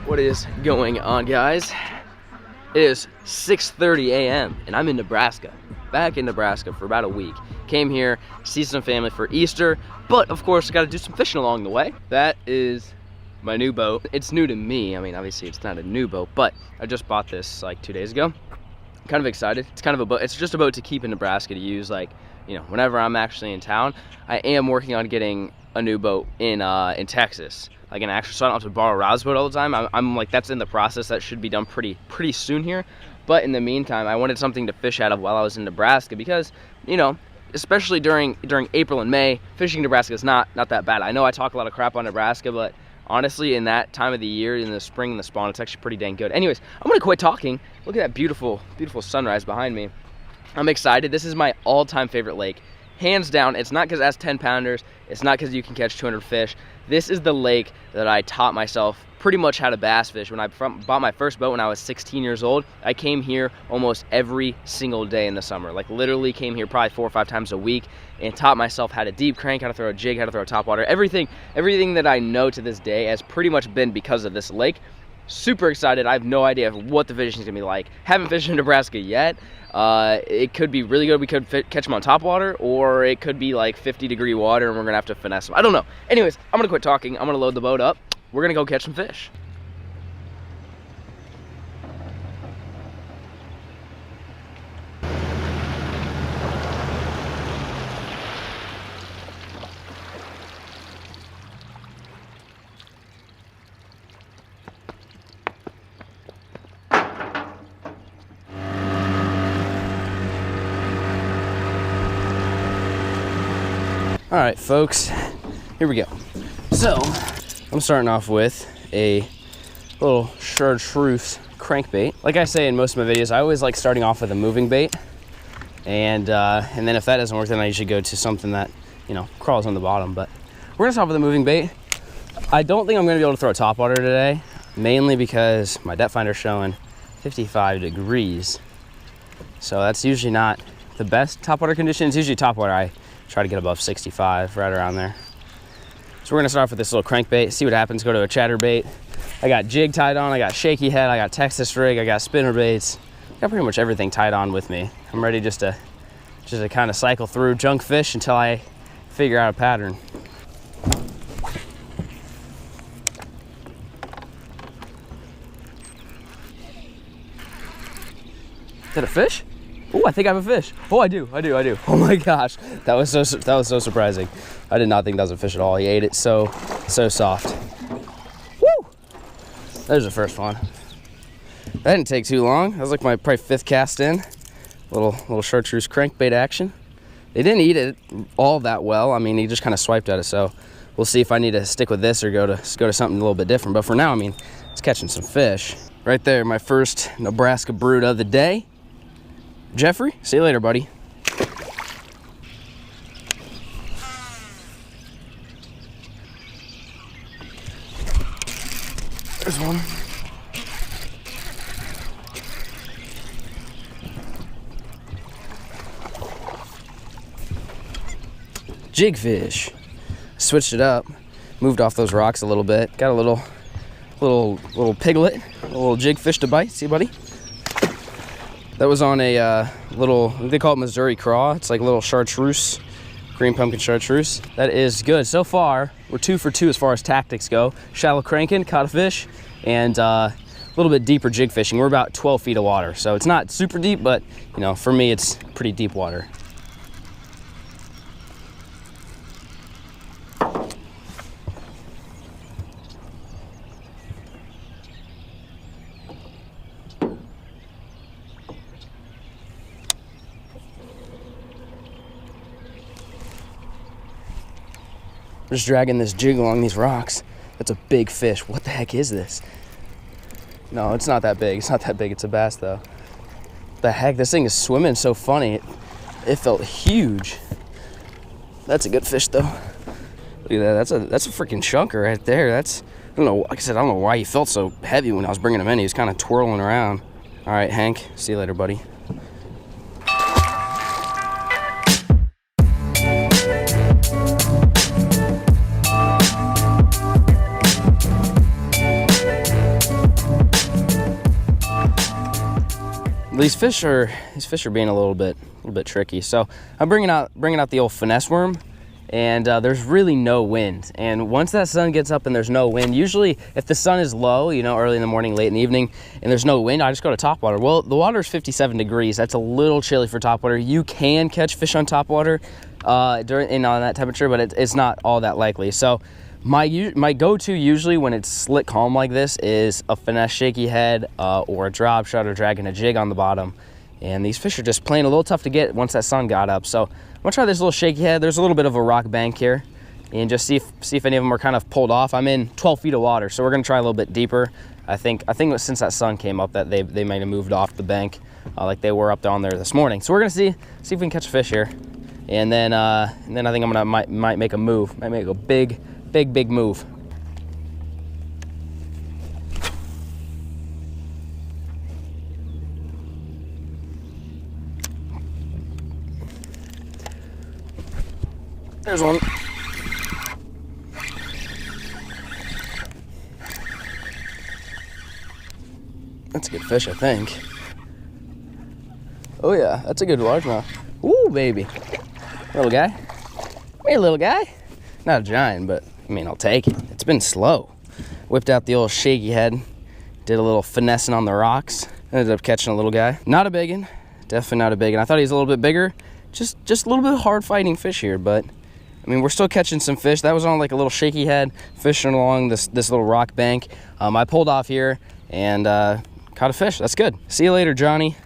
What is going on, guys? It is 6:30 a.m. and I'm in Nebraska, back in Nebraska for about a week. Came here, see some family for Easter, but of course got to do some fishing along the way. That is my new boat. It's new to me. I mean, obviously it's not a new boat, but I just bought this like 2 days ago. Kind of excited. It's kind of a boat. It's just a boat to keep in Nebraska to use, like, you know, whenever I'm actually in town. I am working on getting a new boat in Texas, like an actual, so I don't have to borrow Rob's boat all the time. I'm like, that's in the process. That should be done pretty soon here. But in the meantime, I wanted something to fish out of while I was in Nebraska because, you know, especially during April and May, fishing Nebraska is not that bad. I know I talk a lot of crap on Nebraska, but honestly, in that time of the year, in the spring and the spawn, it's actually pretty dang good. Anyways, I'm gonna quit talking. Look at that beautiful sunrise behind me. I'm excited. This is my all-time favorite lake. Hands down. It's not because it has 10 pounders. It's not because you can catch 200 fish. This is the lake that I taught myself pretty much how to bass fish. When I bought my first boat when I was 16 years old, I came here almost every single day in the summer. Like, literally came here probably 4 or 5 times a week and taught myself how to deep crank, how to throw a jig, how to throw a topwater. Everything that I know to this day has pretty much been because of this lake. Super excited. I have no idea what the fishing is gonna be like. Haven't fished in Nebraska yet. It could be really good. We could catch them on topwater, or it could be like 50-degree water and we're gonna have to finesse them. I don't know. Anyways, I'm gonna quit talking. I'm gonna load the boat up. We're gonna go catch some fish. All right, folks, here we go. So, I'm starting off with a little chartreuse crankbait. Like I say in most of my videos, I always like starting off with a moving bait. And then if that doesn't work, then I usually go to something that, you know, crawls on the bottom. But we're gonna start with a moving bait. I don't think I'm gonna be able to throw a topwater today, mainly because my depth finder's showing 55 degrees. So that's usually not the best topwater conditions. Usually topwater, I try to get above 65, right around there. So we're gonna start off with this little crankbait, see what happens, go to a chatterbait. I got jig tied on, I got shaky head, I got Texas rig, I got spinner baits. I got pretty much everything tied on with me. I'm ready just to kind of cycle through junk fish until I figure out a pattern. Is that a fish? Oh, I think I have a fish. Oh, I do. Oh my gosh, that was so surprising. I did not think that was a fish at all. He ate it so soft. Woo! There's the first one. That didn't take too long. That was like my probably 5th cast in. Little chartreuse crankbait action. They didn't eat it all that well. I mean, he just kind of swiped at it. So we'll see if I need to stick with this or go to something a little bit different. But for now, I mean, it's catching some fish. Right there, my first Nebraska brood of the day. Jeffrey, see you later, buddy. There's one. Jig fish. Switched it up, moved off those rocks a little bit. Got a little piglet, a little jig fish to bite. See, buddy? That was on a little, they call it Missouri craw. It's like a little chartreuse, green pumpkin chartreuse. That is good. So far, we're 2 for 2 as far as tactics go. Shallow cranking, caught a fish, and a little bit deeper jig fishing. We're about 12 feet of water. So it's not super deep, but you know, for me, it's pretty deep water. We're just dragging this jig along these rocks. That's a big fish. What the heck is this? No, it's not that big. It's not that big. It's a bass, though. The heck? This thing is swimming so funny. It felt huge. That's a good fish, though. Look at that. That's a freaking chunker right there. I don't know. Like I said, I don't know why he felt so heavy when I was bringing him in. He was kind of twirling around. All right, Hank. See you later, buddy. these fish are being a little bit tricky. So I'm bringing out the old finesse worm, and there's really no wind. And once that sun gets up and there's no wind, usually if the sun is low, you know, early in the morning, late in the evening, and there's no wind, I just go to topwater. Well, the water is 57 degrees. That's a little chilly for topwater. You can catch fish on topwater on that temperature, but it's not all that likely. So my go-to usually when it's slick calm like this is a finesse shaky head or a drop shot or dragging a jig on the bottom. And these fish are just plain a little tough to get once that sun got up. So I'm gonna try this little shaky head. There's a little bit of a rock bank here, and just see if any of them are kind of pulled off. I'm in 12 feet of water, so we're gonna try a little bit deeper. I think since that sun came up that they might have moved off the bank like they were up down there this morning. So we're gonna see if we can catch a fish here, and then I think I'm gonna might make a move. Might make a big move. There's one. That's a good fish, I think. Oh yeah, that's a good largemouth. Ooh, baby. Little guy. Come here, little guy. Not a giant, but I mean, I'll take it. It's been slow. Whipped out the old shaky head. Did a little finessing on the rocks. Ended up catching a little guy. Not a big one. Definitely not a big one. I thought he was a little bit bigger. Just a little bit hard fighting fish here, but I mean, we're still catching some fish. That was on like a little shaky head, fishing along this little rock bank. I pulled off here and caught a fish. That's good. See you later, Johnny.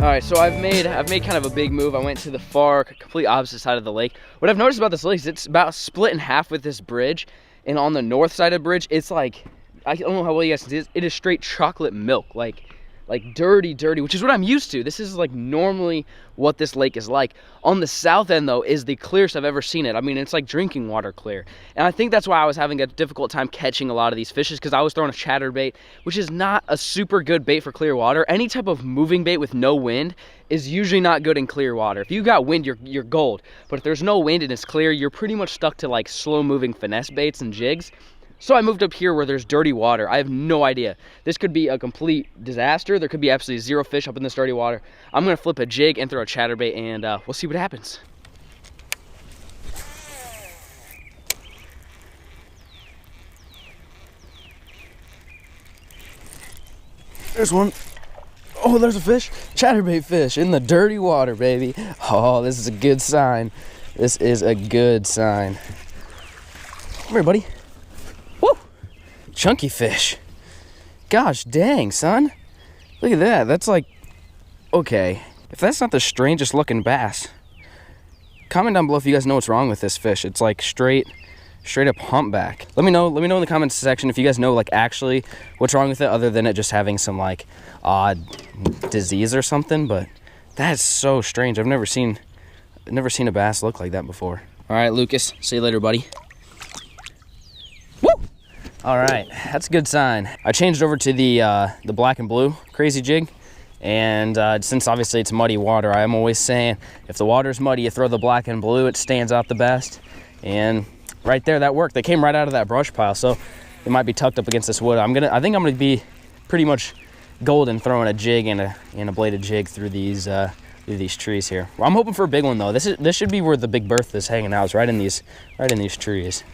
Alright, so I've made kind of a big move. I went to the far, complete opposite side of the lake. What I've noticed about this lake is it's about split in half with this bridge, and on the north side of the bridge, it's like, I don't know how well you guys can see this, it is straight chocolate milk, like dirty, which is what I'm used to. This is like normally what this lake is like. On the south end though is the clearest I've ever seen it. I mean, it's like drinking water clear. And I think that's why I was having a difficult time catching a lot of these fishes, because I was throwing a chatterbait, which is not a super good bait for clear water. Any type of moving bait with no wind is usually not good in clear water. If you got wind, you're gold. But if there's no wind and it's clear, you're pretty much stuck to like slow moving finesse baits and jigs. So I moved up here where there's dirty water. I have no idea. This could be a complete disaster. There could be absolutely zero fish up in this dirty water. I'm gonna flip a jig and throw a chatterbait, and we'll see what happens. There's one. Oh, there's a fish. Chatterbait fish in the dirty water, baby. Oh, this is a good sign. This is a good sign. Come here, buddy. Chunky fish. Gosh dang, son. Look at that. That's like, okay. If that's not the strangest looking bass, comment down below if you guys know what's wrong with this fish. It's like straight up humpback. Let me know in the comments section if you guys know like actually what's wrong with it, other than it just having some like odd disease or something. But that's so strange. I've never seen a bass look like that before. All right, Lucas. See you later, buddy. All right, that's a good sign. I changed over to the black and blue crazy jig, and since obviously it's muddy water, I'm always saying if the water's muddy, you throw the black and blue, it stands out the best. And right there, that worked. They came right out of that brush pile, so they might be tucked up against this wood. I think I'm gonna be pretty much golden throwing a jig and a bladed jig through these trees here. Well, I'm hoping for a big one though. This should be where the big berth is hanging out. It's right in these trees.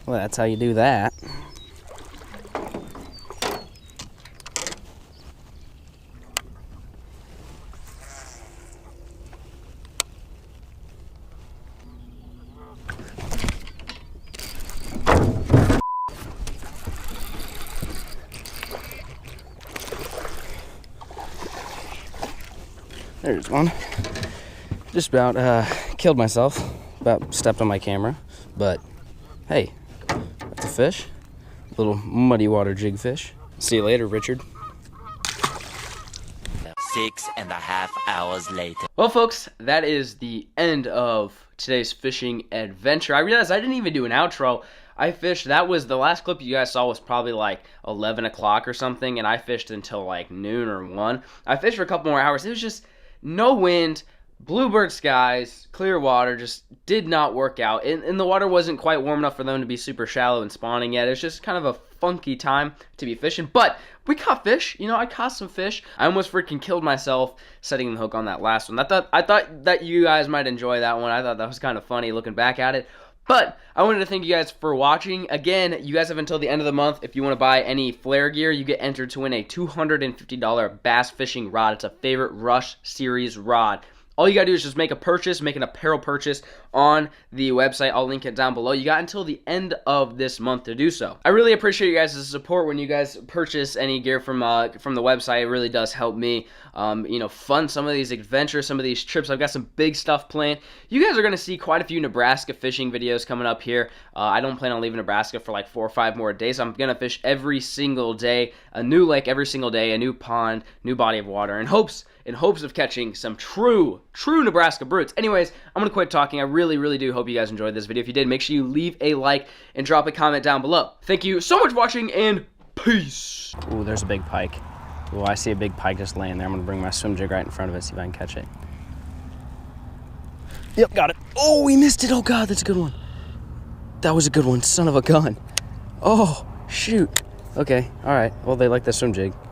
Well, that's how you do that. There's one. Just about killed myself. About stepped on my camera. But hey, that's a fish. Little muddy water jig fish. See you later, Richard. 6.5 hours later. Well, folks, that is the end of today's fishing adventure. I realized I didn't even do an outro. I fished, that was, the last clip you guys saw was probably like 11 o'clock or something, and I fished until like noon or 1. I fished for a couple more hours. It was just no wind, bluebird skies, clear water, just did not work out. And the water wasn't quite warm enough for them to be super shallow and spawning yet. It's just kind of a funky time to be fishing, but we caught fish. You know, I caught some fish. I almost freaking killed myself setting the hook on that last one. I thought that you guys might enjoy that one. I thought that was kind of funny looking back at it. But I wanted to thank you guys for watching. Again, you guys have until the end of the month. If you want to buy any Flair gear, you get entered to win a $250 bass fishing rod. It's a favorite Rush series rod. All you gotta do is just make a purchase, make an apparel purchase on the website. I'll link it down below. You got until the end of this month to do so. I really appreciate you guys' support when you guys purchase any gear from the website. It really does help me, you know, fund some of these adventures, some of these trips. I've got some big stuff planned. You guys are gonna see quite a few Nebraska fishing videos coming up here. I don't plan on leaving Nebraska for like 4 or 5 more days. I'm gonna fish every single day, a new lake every single day, a new pond, new body of water, in hopes of catching some true Nebraska brutes. Anyways, I'm going to quit talking. I really do hope you guys enjoyed this video. If you did, make sure you leave a like and drop a comment down below. Thank you so much for watching, and peace. Ooh, there's a big pike. Ooh, I see a big pike just laying there. I'm going to bring my swim jig right in front of it, see if I can catch it. Yep, got it. Oh, we missed it. Oh, God, that's a good one. That was a good one. Son of a gun. Oh, shoot. Okay, all right. Well, they like the swim jig.